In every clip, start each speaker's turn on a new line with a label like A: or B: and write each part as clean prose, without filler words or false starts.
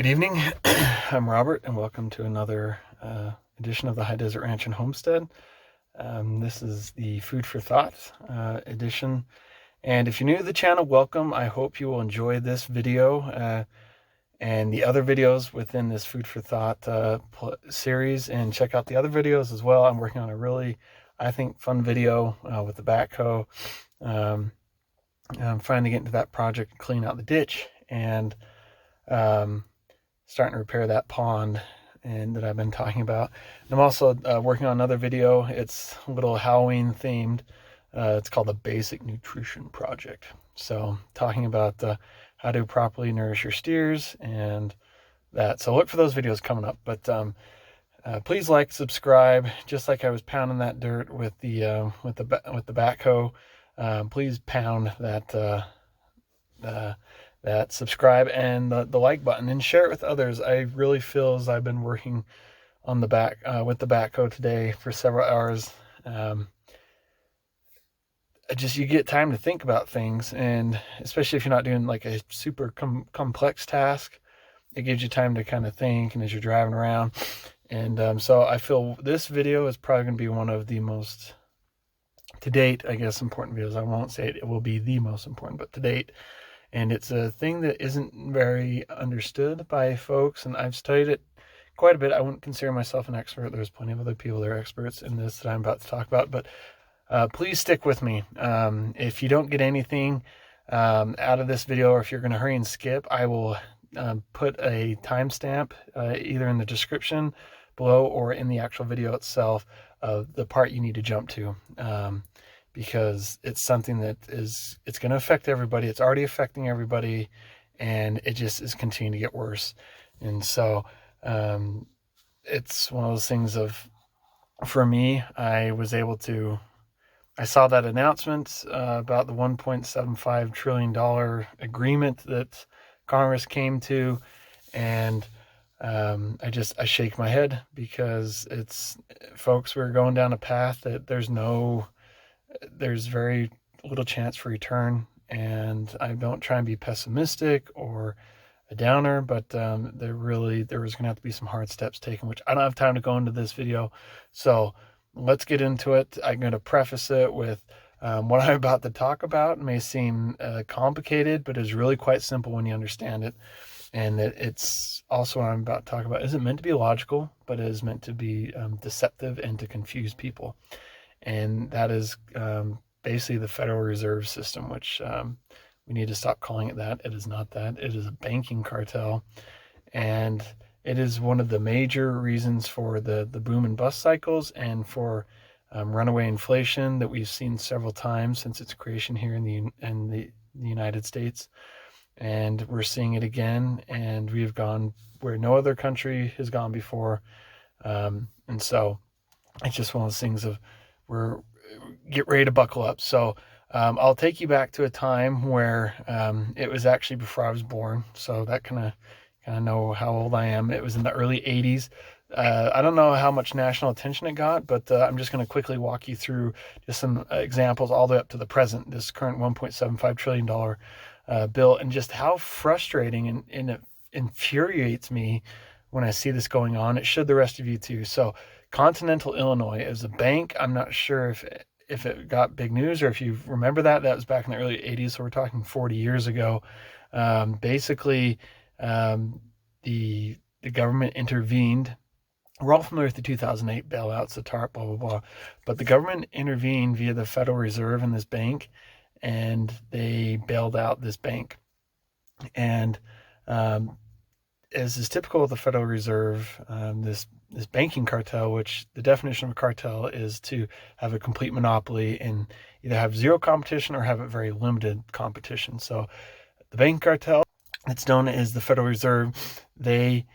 A: Good evening. I'm Robert, and welcome to another edition of the High Desert Ranch and Homestead. This is the Food for Thought edition. And if you're new to the channel, welcome. I hope you will enjoy this video and the other videos within this Food for Thought series, and check out the other videos as well. I'm working on a really, I think, fun video with the backhoe. I'm finally getting to that project, clean out the ditch, and starting to repair that pond and that I've been talking about. And I'm also working on another video. It's a little Halloween themed. It's called the Basic Nutrition Project. So talking about how to properly nourish your steers and that. So look for those videos coming up. But please like, subscribe. Just like I was pounding that dirt with the backhoe. Please pound that subscribe and the like button, and share it with others. I really feel as I've been working on the with the backhoe today for several hours. You get time to think about things, and especially if you're not doing like a super complex task, it gives you time to kind of think, and as you're driving around. And so I feel this video is probably going to be one of the most, to date, I guess, important videos. I won't say it will be the most important, but to date. And it's a thing that isn't very understood by folks, and I've studied it quite a bit. I wouldn't consider myself an expert. There's plenty of other people that are experts in this that I'm about to talk about, but please stick with me. If you don't get anything out of this video, or if you're going to hurry and skip, I will put a timestamp either in the description below or in the actual video itself of the part you need to jump to. Because it's something that it's going to affect everybody. It's already affecting everybody, and it just is continuing to get worse. And so it's one of those things for me, I saw that announcement about the $1.75 trillion agreement that Congress came to, and I shake my head, because folks, we're going down a path that there's very little chance for return. And I don't try and be pessimistic or a downer, but there was going to have to be some hard steps taken, which I don't have time to go into this video. So let's get into it. I'm going to preface it with what I'm about to talk about. It may seem complicated, but it's really quite simple when you understand it. And that it's also, what I'm about to talk about isn't meant to be logical, but it is meant to be deceptive and to confuse people. And that is basically the Federal Reserve System, which we need to stop calling it that. It is not that. It is a banking cartel. And it is one of the major reasons for the boom and bust cycles, and for runaway inflation that we've seen several times since its creation here in the United States. And we're seeing it again, and we've gone where no other country has gone before. And so it's just one of those things of, get ready to buckle up. So I'll take you back to a time where it was actually before I was born. So that kind of know how old I am. It was in the early 80s. I don't know how much national attention it got, but I'm just going to quickly walk you through just some examples all the way up to the present, this current $1.75 trillion bill, and just how frustrating and it infuriates me when I see this going on. It should the rest of you too. So Continental Illinois is a bank. I'm not sure if it got big news, or if you remember that was back in the early 80s. So we're talking 40 years ago. Basically, the government intervened. We're all familiar with the 2008 bailouts, the TARP, blah, blah, blah. But the government intervened via the Federal Reserve in this bank, and they bailed out this bank. And as is typical of the Federal Reserve, this banking cartel, which the definition of a cartel is to have a complete monopoly and either have zero competition or have a very limited competition. So the banking cartel, it's known as the Federal Reserve, they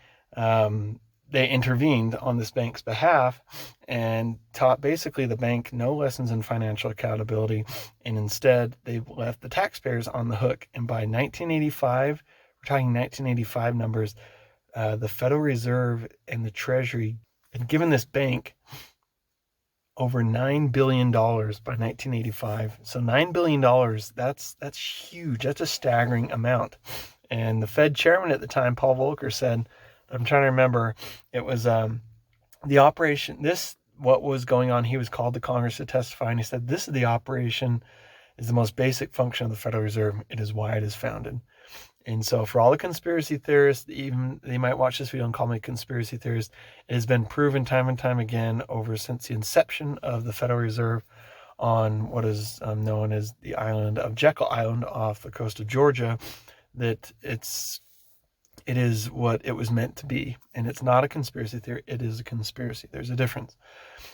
A: intervened on this bank's behalf and taught basically the bank no lessons in financial accountability, and instead they left the taxpayers on the hook. And by 1985, we're talking 1985 numbers, the Federal Reserve and the Treasury had given this bank over $9 billion by 1985. So $9 billion, that's huge. That's a staggering amount. And the Fed chairman at the time, Paul Volcker, said, I'm trying to remember, it was the operation, what was going on, he was called to Congress to testify, and he said, this is the operation, is the most basic function of the Federal Reserve. It is why it is founded. And so for all the conspiracy theorists, even they might watch this video and call me a conspiracy theorist, it has been proven time and time again over since the inception of the Federal Reserve on what is known as the island of Jekyll Island off the coast of Georgia, that it is what it was meant to be. And it's not a conspiracy theory, it is a conspiracy. There's a difference.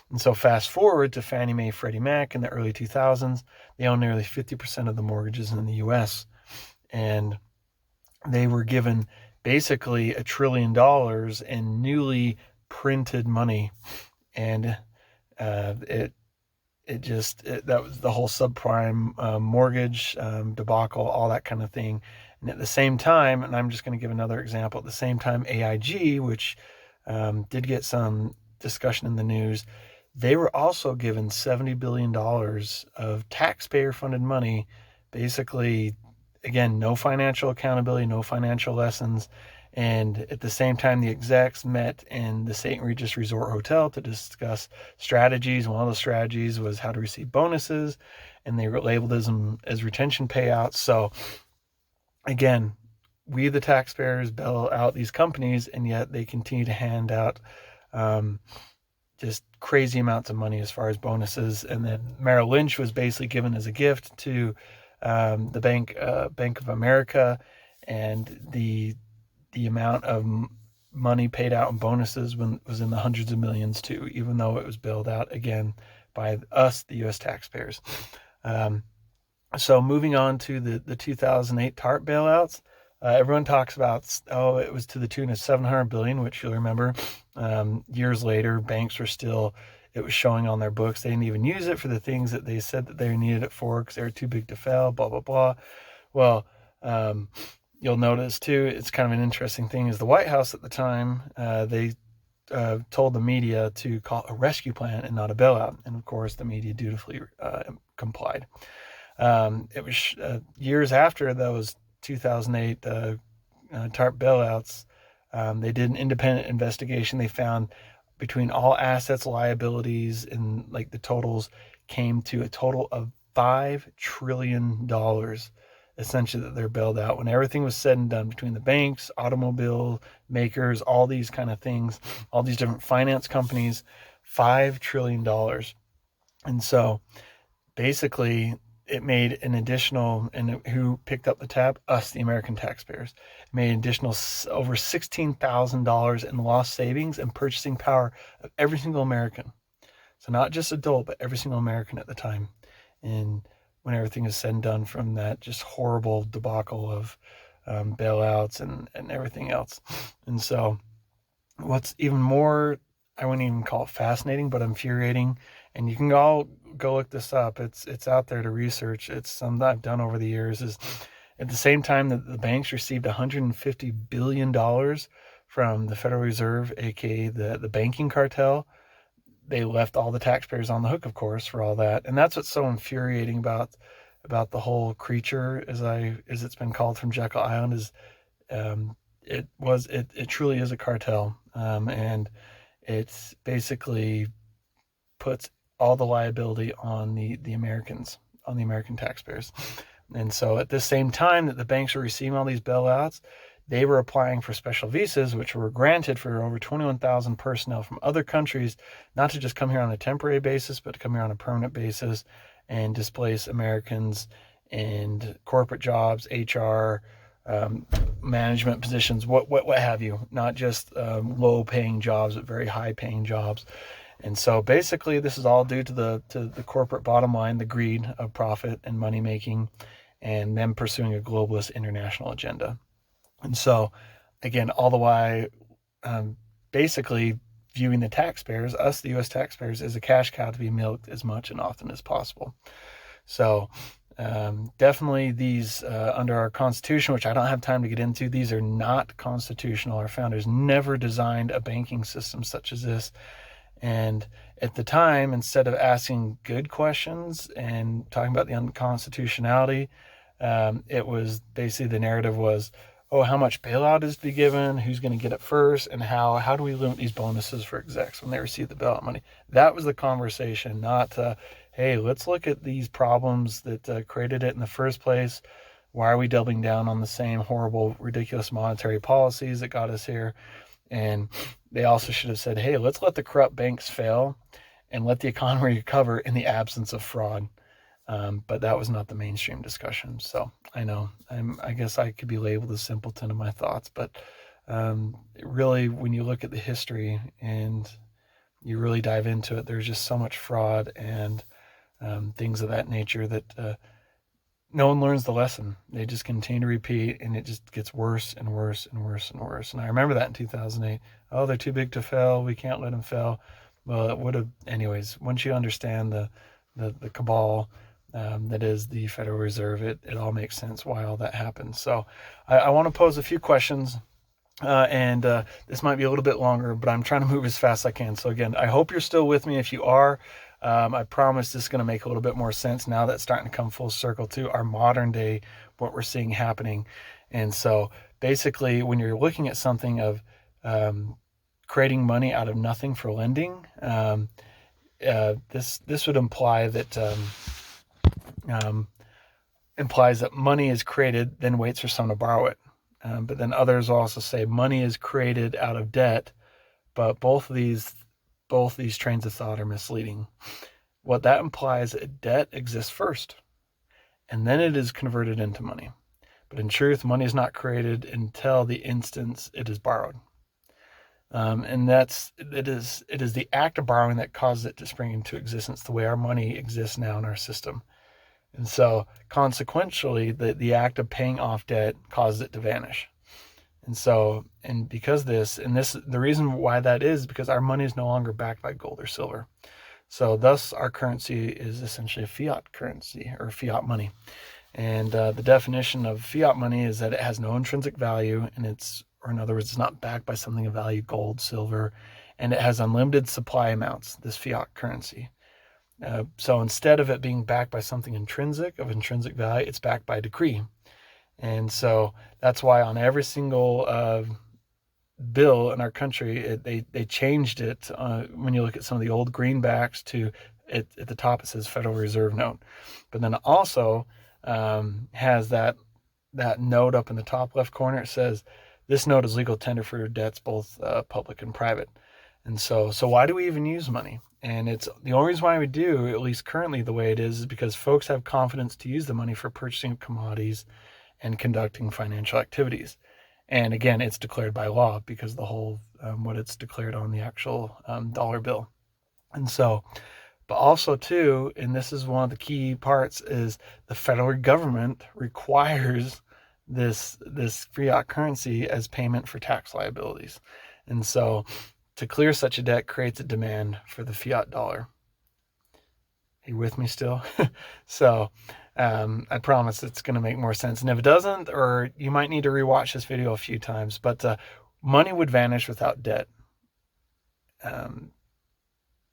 A: And so fast forward to Fannie Mae, Freddie Mac in the early 2000s, they own nearly 50% of the mortgages in the U.S. And they were given basically $1 trillion in newly printed money. And that was the whole subprime mortgage debacle, all that kind of thing. And at the same time, and I'm just going to give another example, at the same time, AIG, which did get some discussion in the news, they were also given $70 billion of taxpayer-funded money, basically, again, no financial accountability, no financial lessons. And at the same time, the execs met in the St. Regis Resort Hotel to discuss strategies. One of the strategies was how to receive bonuses, and they were labeled as retention payouts. So again, we, the taxpayers, bail out these companies, and yet they continue to hand out just crazy amounts of money as far as bonuses. And then Merrill Lynch was basically given as a gift to the Bank of America, and the amount of money paid out in bonuses was in the hundreds of millions too, even though it was bailed out again by us, the U.S. taxpayers. So moving on to the 2008 TARP bailouts, everyone talks about, it was to the tune of $700 billion, which you'll remember years later, banks were still, it was showing on their books. They didn't even use it for the things that they said that they needed it for because they were too big to fail, blah, blah, blah. Well, you'll notice too, it's kind of an interesting thing, is the White House at the time, they told the media to call it a rescue plan and not a bailout. And of course, the media dutifully complied. It was years after those 2008 TARP bailouts, they did an independent investigation. They found between all assets, liabilities, and like the totals came to a total of $5 trillion, essentially, that they're bailed out. When everything was said and done, between the banks, automobile makers, all these kind of things, all these different finance companies, $5 trillion. And so basically it made an additional, and who picked up the tab? Us, the American taxpayers. It made an additional over $16,000 in lost savings and purchasing power of every single American. So not just adult, but every single American at the time. And when everything is said and done, from that just horrible debacle of bailouts and everything else. And so what's even more, I wouldn't even call it fascinating, but infuriating, and you can all go look this up. It's out there to research. It's something that I've done over the years, is at the same time that the banks received $150 billion from the Federal Reserve, aka the banking cartel, they left all the taxpayers on the hook, of course, for all that. And that's what's so infuriating about the whole creature, as it's been called, from Jekyll Island, is it truly is a cartel, and it's basically puts all the liability on the Americans, on the American taxpayers. And so at the same time that the banks were receiving all these bailouts, they were applying for special visas, which were granted for over 21,000 personnel from other countries, not to just come here on a temporary basis, but to come here on a permanent basis and displace Americans in corporate jobs, HR, management positions, what have you, not just low-paying jobs, but very high-paying jobs. And so basically this is all due to the corporate bottom line, the greed of profit and money making, and them pursuing a globalist international agenda. And so again, all the while basically viewing the taxpayers, us, the U.S. taxpayers, as a cash cow to be milked as much and often as possible. So definitely these, under our Constitution, which I don't have time to get into, these are not constitutional. Our founders never designed a banking system such as this. And at the time, instead of asking good questions and talking about the unconstitutionality, it was basically, the narrative was, oh, how much bailout is to be given, who's going to get it first, and how do we limit these bonuses for execs when they receive the bailout money? That was the conversation, not, hey, let's look at these problems that created it in the first place. Why are we doubling down on the same horrible, ridiculous monetary policies that got us here? And they also should have said, hey, let's let the corrupt banks fail and let the economy recover in the absence of fraud. But that was not the mainstream discussion. So I know I guess I could be labeled a simpleton in my thoughts, but really, when you look at the history and you really dive into it, there's just so much fraud and things of that nature that no one learns the lesson. They just continue to repeat, and it just gets worse and worse and worse and worse. And I remember that in 2008. Oh, they're too big to fail. We can't let them fail. Well, it would have, anyways. Once you understand the cabal that is the Federal Reserve, it all makes sense why all that happens. So I want to pose a few questions. And this might be a little bit longer, but I'm trying to move as fast as I can. So again, I hope you're still with me. If you are, I promise this is going to make a little bit more sense now that it's starting to come full circle to our modern day, what we're seeing happening. And so basically, when you're looking at something of creating money out of nothing for lending, this would imply that implies that money is created, then waits for someone to borrow it. But then others will also say money is created out of debt, but both these trains of thought are misleading. What that implies is that debt exists first, and then it is converted into money. But in truth, money is not created until the instance it is borrowed. And it is the act of borrowing that causes it to spring into existence the way our money exists now in our system. And so consequentially, the act of paying off debt causes it to vanish. And so, and because the reason why that is because our money is no longer backed by gold or silver. So thus our currency is essentially a fiat currency or fiat money. And the definition of fiat money is that it has no intrinsic value, and in other words, it's not backed by something of value, gold, silver, and it has unlimited supply amounts, this fiat currency. So instead of it being backed by something of intrinsic value, it's backed by decree. And so that's why on every single bill in our country, they changed it. When you look at some of the old greenbacks at the top, it says Federal Reserve note. But then it also has that note up in the top left corner. It says, this note is legal tender for debts, both public and private. And so why do we even use money? And it's the only reason why we do, at least currently the way it is because folks have confidence to use the money for purchasing commodities and conducting financial activities. And again, it's declared by law because the whole, what it's declared on the actual dollar bill. And so, but also too, and this is one of the key parts, is the federal government requires this fiat currency as payment for tax liabilities. And so to clear such a debt creates a demand for the fiat dollar. Are you with me still? So I promise it's going to make more sense. And if it doesn't, or you might need to rewatch this video a few times, but money would vanish without debt.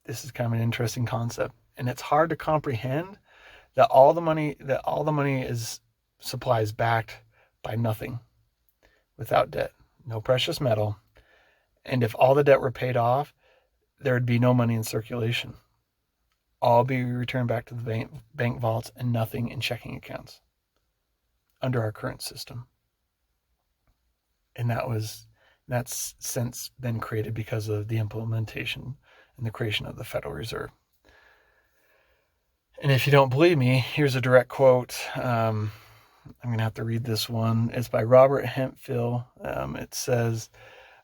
A: This is kind of an interesting concept. And it's hard to comprehend that all the money is supplies backed by nothing, without debt, no precious metal. And if all the debt were paid off, there would be no money in circulation. All be returned back to the bank vaults and nothing in checking accounts under our current system. And that's since been created because of the implementation and the creation of the Federal Reserve. And if you don't believe me, here's a direct quote. I'm going to have to read this one. It's by Robert Hemphill. It says,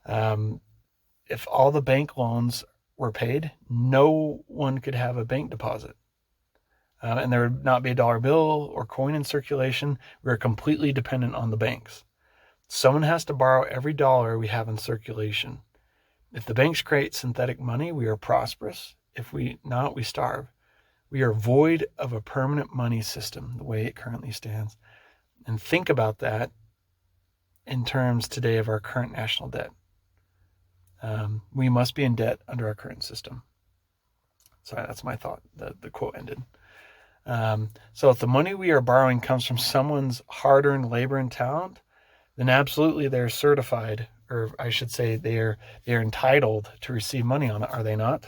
A: if all the bank loans were paid, no one could have a bank deposit. And there would not be a dollar bill or coin in circulation. We're completely dependent on the banks. Someone has to borrow every dollar we have in circulation. If the banks create synthetic money, we are prosperous. If we not, we starve. We are void of a permanent money system, the way it currently stands. And think about that in terms today of our current national debt. We must be in debt under our current system. Sorry, that's my thought. The quote ended. So if the money we are borrowing comes from someone's hard-earned labor and talent, then absolutely they're certified, or I should say they're entitled to receive money on it, are they not?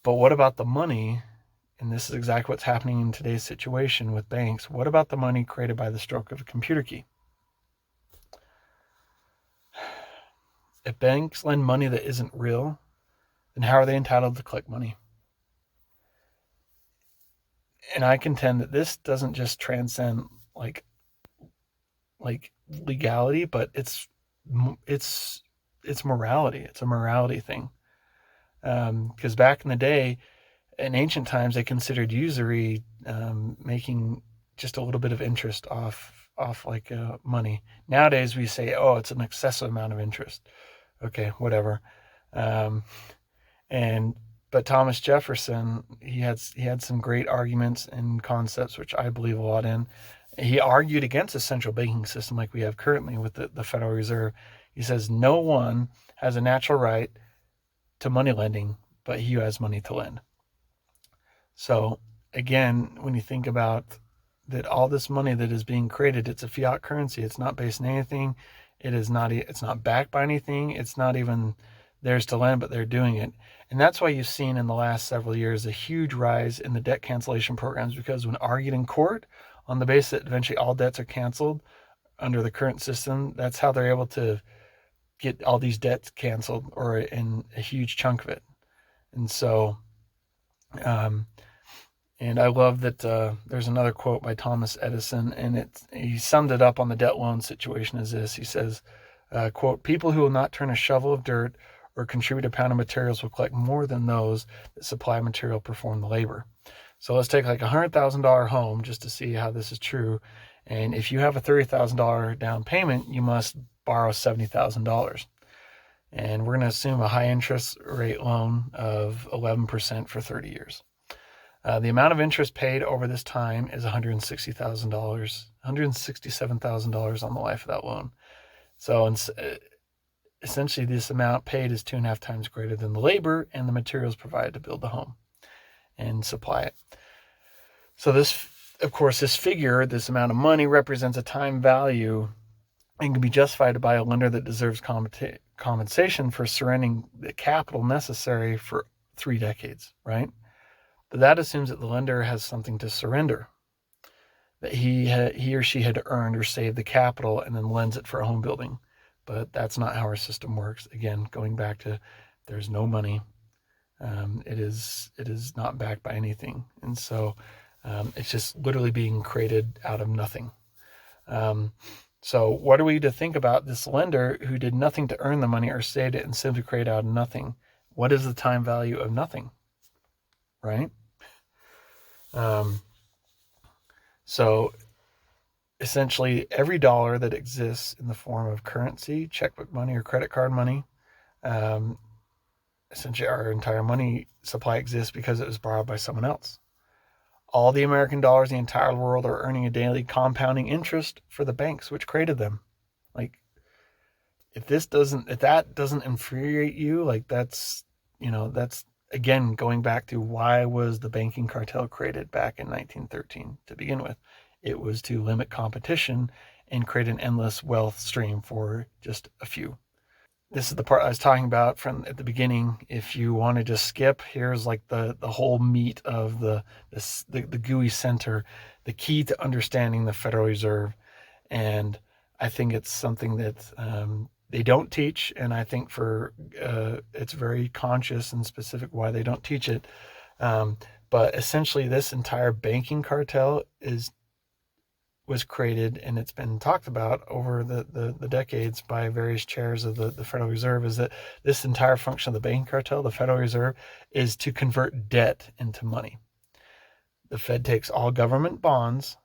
A: But what about the money? And this is exactly what's happening in today's situation with banks. What about the money created by the stroke of a computer key? If banks lend money that isn't real, then how are they entitled to collect money? And I contend that this doesn't just transcend like legality, but it's morality. It's a morality thing. Because back in the day, in ancient times, they considered usury making just a little bit of interest off like money. Nowadays, we say, oh, it's an excessive amount of interest. Okay, whatever. Um, and but Thomas Jefferson, he had some great arguments and concepts which I believe a lot in. He argued against a central banking system like we have currently with the Federal Reserve. He says no one has a natural right to money lending, but he who has money to lend. So again, when you think about that, all this money that is being created, it's a fiat currency. It's not based on anything. It's not backed by anything. It's not even theirs to lend, but they're doing it. And that's why you've seen in the last several years a huge rise in the debt cancellation programs, because when argued in court on the basis that eventually all debts are canceled under the current system, that's how they're able to get all these debts canceled, or in a huge chunk of it. And so, and I love that there's another quote by Thomas Edison, and he summed it up on the debt loan situation as this. He says, quote, people who will not turn a shovel of dirt or contribute a pound of materials will collect more than those that supply material perform the labor. So let's take like a $100,000 home just to see how this is true. And if you have a $30,000 down payment, you must borrow $70,000. And we're going to assume a high interest rate loan of 11% for 30 years. The amount of interest paid over this time is $160,000, $167,000 on the life of that loan. So essentially, this amount paid is 2.5 times greater than the labor and the materials provided to build the home and supply it. So this, of course, this figure, this amount of money, represents a time value and can be justified by a lender that deserves compensation for surrendering the capital necessary for 3 decades, right? But that assumes that the lender has something to surrender, that he or she had earned or saved the capital and then lends it for a home building. But that's not how our system works. Again, going back to, there's no money. It is not backed by anything. And so it's just literally being created out of nothing. So what are we to think about this lender who did nothing to earn the money or saved it and simply created out of nothing? What is the time value of nothing? Right? So essentially every dollar that exists in the form of currency, checkbook money, or credit card money, essentially our entire money supply exists because it was borrowed by someone else. All the American dollars in the entire world are earning a daily compounding interest for the banks which created them. Like, if that doesn't infuriate you, like that's again going back to why was the banking cartel created back in 1913 to begin with? It was to limit competition and create an endless wealth stream for just a few. This is the part I was talking about from at the beginning. If you want to just skip, here's like the whole meat of the gooey center, the key to understanding the Federal Reserve. And I think it's something that they don't teach, and I think it's very conscious and specific why they don't teach it. But essentially, this entire banking cartel was created, and it's been talked about over the decades by various chairs of the Federal Reserve, is that this entire function of the banking cartel, the Federal Reserve, is to convert debt into money. The Fed takes all government bonds,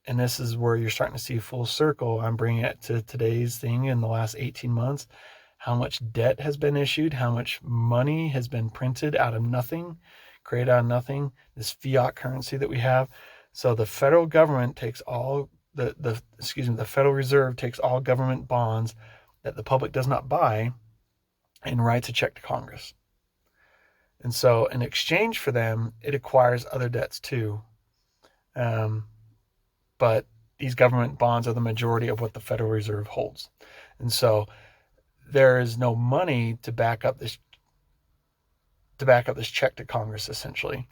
A: and this is where you're starting to see full circle. I'm bringing it to today's thing in the last 18 months, how much debt has been issued, how much money has been printed out of nothing, created out of nothing, this fiat currency that we have. So the federal government takes all the Federal Reserve takes all government bonds that the public does not buy and writes a check to Congress. And so in exchange for them, it acquires other debts too. But these government bonds are the majority of what the Federal Reserve holds. And so there is no money to back up this check to Congress, essentially.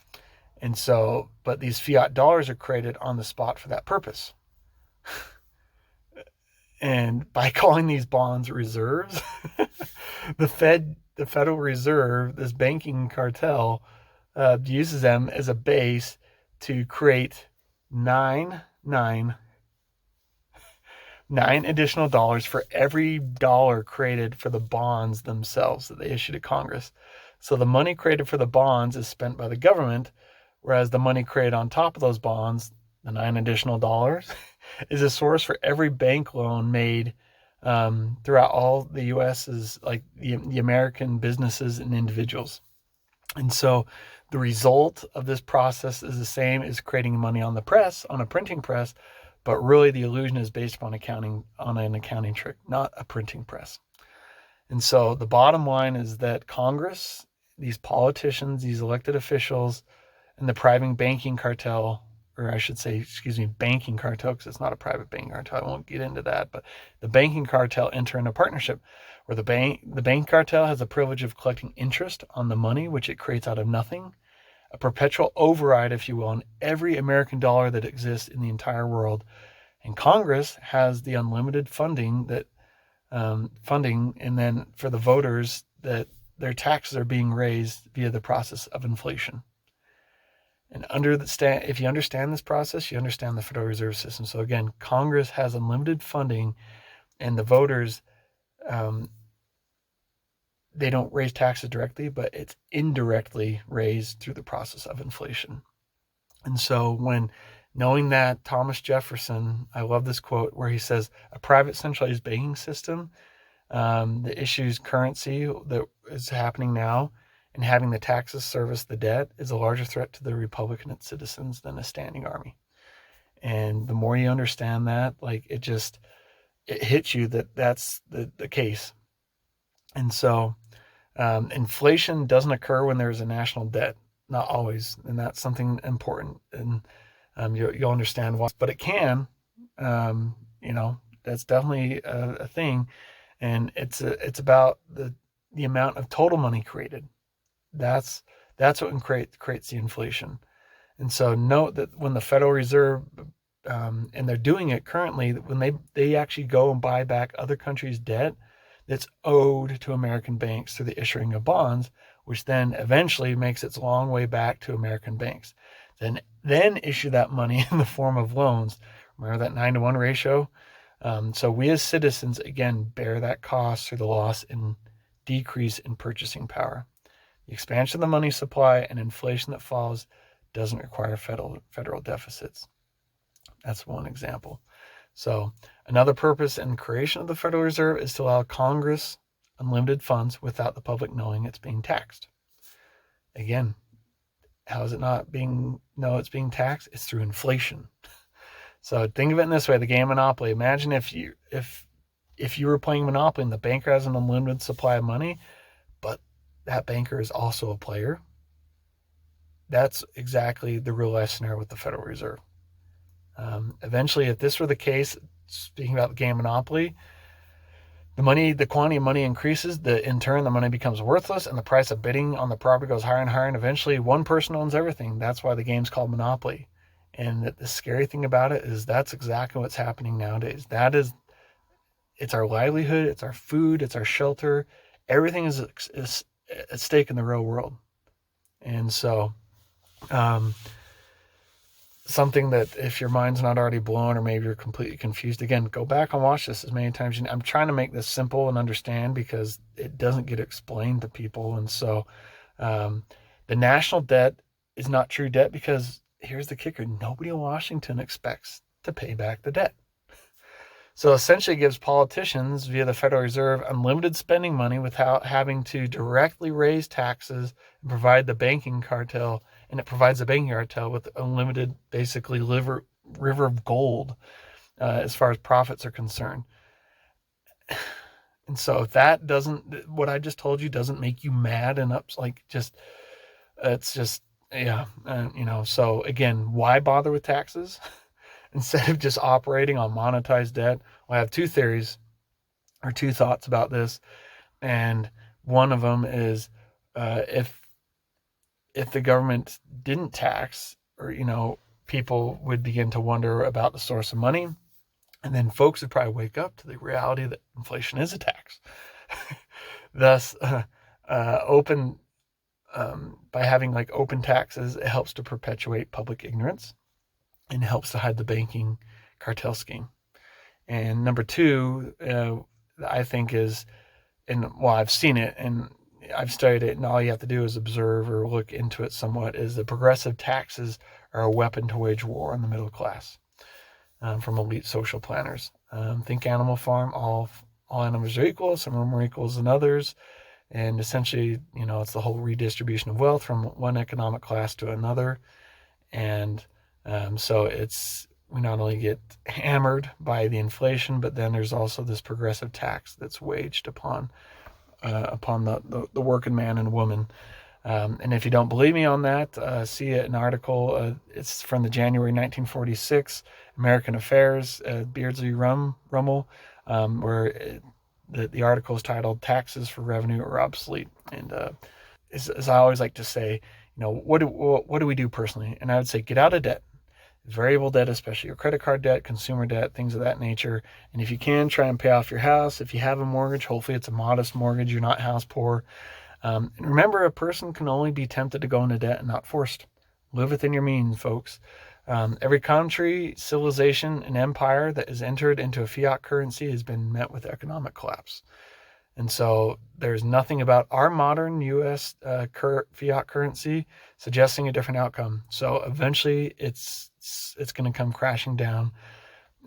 A: And so, but these fiat dollars are created on the spot for that purpose. And by calling these bonds reserves, the Federal Reserve, this banking cartel, uses them as a base to create nine additional dollars for every dollar created for the bonds themselves that they issue to Congress. So the money created for the bonds is spent by the government, whereas the money created on top of those bonds, the 9 additional dollars, is a source for every bank loan made throughout all the U.S.'s, like the American businesses and individuals. And so the result of this process is the same as creating money on the press, on a printing press, but really the illusion is based upon an accounting trick, not a printing press. And so the bottom line is that Congress, these politicians, these elected officials, and the private banking cartel, or I should say, banking cartel, because it's not a private banking cartel. I won't get into that, but the banking cartel enter into a partnership where the bank cartel has the privilege of collecting interest on the money, which it creates out of nothing, a perpetual override, if you will, on every American dollar that exists in the entire world. And Congress has the unlimited funding, and then for the voters, that their taxes are being raised via the process of inflation. And if you understand this process, you understand the Federal Reserve System. So again, Congress has unlimited funding, and the voters, they don't raise taxes directly, but it's indirectly raised through the process of inflation. And so when knowing that, Thomas Jefferson, I love this quote where he says, a private centralized banking system that issues currency that is happening now, and having the taxes service the debt is a larger threat to the republic and its citizens than a standing army. And the more you understand that, like, it hits you that that's the case. And so inflation doesn't occur when there's a national debt, not always, and that's something important. And you'll understand why, but it can. That's definitely a thing, and it's about the amount of total money created. That's what creates the inflation. And so note that when the Federal Reserve, and they're doing it currently, when they actually go and buy back other countries' debt that's owed to American banks through the issuing of bonds, which then eventually makes its long way back to American banks. Then issue that money in the form of loans. Remember that 9-to-1 ratio? So we as citizens, again, bear that cost through the loss and decrease in purchasing power. The expansion of the money supply and inflation that follows doesn't require federal deficits. That's one example. So another purpose and creation of the Federal Reserve is to allow Congress unlimited funds without the public knowing it's being taxed. Again, how is it not being being taxed? It's through inflation. So think of it in this way: the game Monopoly. Imagine if you were playing Monopoly and the banker has an unlimited supply of money, but that banker is also a player. That's exactly the real life scenario with the Federal Reserve. Eventually, if this were the case, speaking about the game Monopoly, the quantity of money increases. In turn, the money becomes worthless, and the price of bidding on the property goes higher and higher. And eventually, one person owns everything. That's why the game's called Monopoly. And the scary thing about it is that's exactly what's happening nowadays. It's our livelihood, it's our food, it's our shelter. Everything is at stake in the real world. And so, something that if your mind's not already blown, or maybe you're completely confused, again, go back and watch this as many times. I'm trying to make this simple and understand because it doesn't get explained to people. And so the national debt is not true debt because here's the kicker: nobody in Washington expects to pay back the debt. So essentially it gives politicians via the Federal Reserve unlimited spending money without having to directly raise taxes and provide the banking cartel. And it provides the banking cartel with unlimited, basically, river of gold as far as profits are concerned. And so if what I just told you doesn't make you mad and so again, why bother with taxes? instead of just operating on monetized debt. Well, I have two theories or two thoughts about this. And one of them is if the government didn't tax, or, people would begin to wonder about the source of money. And then folks would probably wake up to the reality that inflation is a tax. Thus, open by having like open taxes, it helps to perpetuate public ignorance and helps to hide the banking cartel scheme. And number two, I think is, I've seen it and I've studied it, and all you have to do is observe or look into it somewhat, is that progressive taxes are a weapon to wage war on the middle class from elite social planners. Think Animal Farm, all animals are equal, some are more equal than others. And essentially, it's the whole redistribution of wealth from one economic class to another. And so we not only get hammered by the inflation, but then there's also this progressive tax that's waged upon the working man and woman. And if you don't believe me on that, see an article. It's from the January 1946 American Affairs, Beardsley Rummel, where the article is titled "Taxes for Revenue Are Obsolete." And as I always like to say, what do we do personally? And I would say get out of debt. Variable debt, especially your credit card debt, consumer debt, things of that nature. And if you can, try and pay off your house. If you have a mortgage, hopefully it's a modest mortgage. You're not house poor. And remember, a person can only be tempted to go into debt and not forced. Live within your means, folks. Every country, civilization, and empire that has entered into a fiat currency has been met with economic collapse. And so there's nothing about our modern U.S. Fiat currency suggesting a different outcome. So eventually it's going to come crashing down.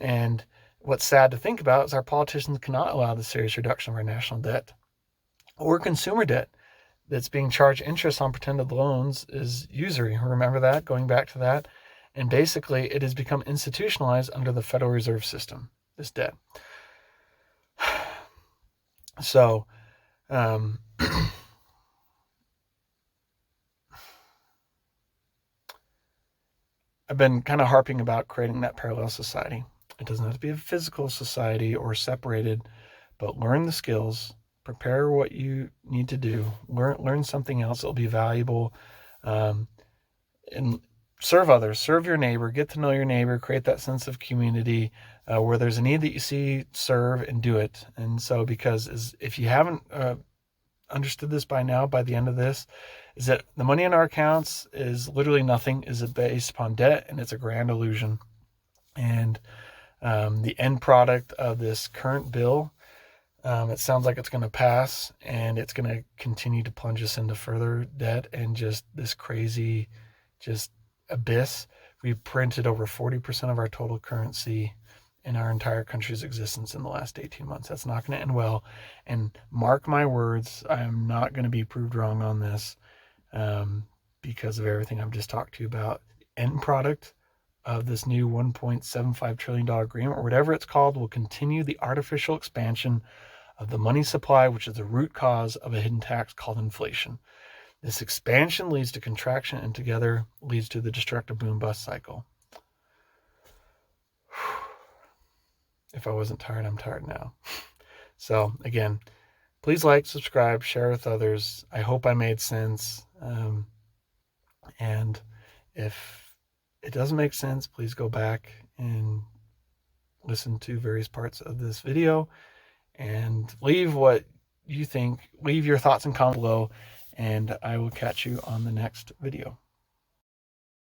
A: And what's sad to think about is our politicians cannot allow the serious reduction of our national debt or consumer debt that's being charged interest on pretended loans is usury. Remember that, going back to that. And basically it has become institutionalized under the Federal Reserve System, this debt. So, I've been kind of harping about creating that parallel society. It doesn't have to be a physical society or separated, but learn the skills, prepare what you need to do, learn something else that'll be valuable, and serve others, serve your neighbor, get to know your neighbor, create that sense of community. Where there's a need that you see, serve and do it. And so, because if you haven't understood this by now, by the end of this, is that the money in our accounts is literally nothing, is based upon debt, and it's a grand illusion. And the end product of this current bill, it sounds like it's going to pass, and it's going to continue to plunge us into further debt and just this crazy, just abyss. We printed over 40% of our total currency in our entire country's existence in the last 18 months. That's not going to end well. And mark my words, I am not going to be proved wrong on this because of everything I've just talked to you about. The end product of this new $1.75 trillion agreement, or whatever it's called, will continue the artificial expansion of the money supply, which is the root cause of a hidden tax called inflation. This expansion leads to contraction, and together leads to the destructive boom-bust cycle. If I wasn't tired, I'm tired now. So again, please like, subscribe, share with others. I hope I made sense. And if it doesn't make sense, please go back and listen to various parts of this video and leave what you think. Leave your thoughts and comments below, and I will catch you on the next video.